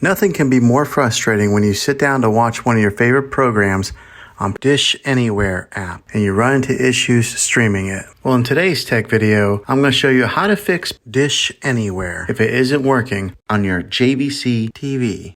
Nothing can be more frustrating when you sit down to watch one of your favorite programs on Dish Anywhere app and you run into issues streaming it. Well, in today's tech video, I'm going to show you how to fix Dish Anywhere if it isn't working on your JVC TV.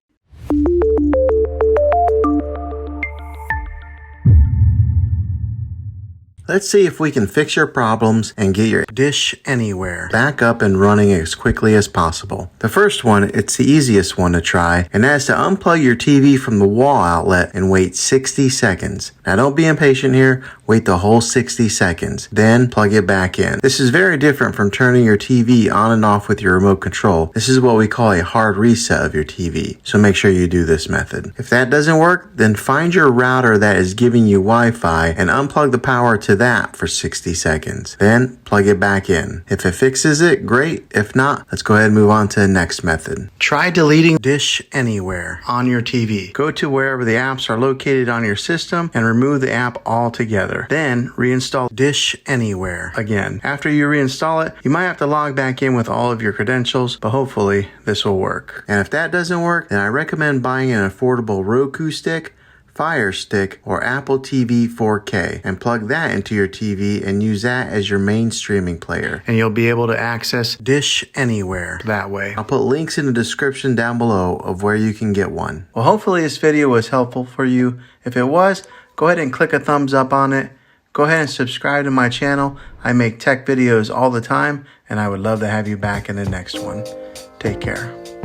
Let's see if we can fix your problems and get your Dish Anywhere back up and running as quickly as possible. The first one, it's the easiest one to try, and that is to unplug your TV from the wall outlet and wait 60 seconds. Now don't be impatient here, wait the whole 60 seconds, then plug it back in. This is very different from turning your TV on and off with your remote control. This is what we call a hard reset of your TV, so make sure you do this method. If that doesn't work, then find your router that is giving you Wi-Fi and unplug the power to that for 60 seconds. Then plug it back in. If it fixes it, great. If not, let's go ahead and move on to the next method. Try deleting Dish Anywhere on your TV. Go to wherever the apps are located on your system and remove the app altogether. Then reinstall Dish Anywhere again. After you reinstall it, you might have to log back in with all of your credentials, but hopefully this will work. And if that doesn't work, then I recommend buying an affordable Roku stick, Fire Stick, or Apple TV 4K and plug that into your TV and use that as your main streaming player. And you'll be able to access Dish Anywhere that way. I'll put links in the description down below of where you can get one. Well, hopefully this video was helpful for you. If it was, go ahead and click a thumbs up on it. Go ahead and subscribe to my channel. I make tech videos all the time, and I would love to have you back in the next one. Take care.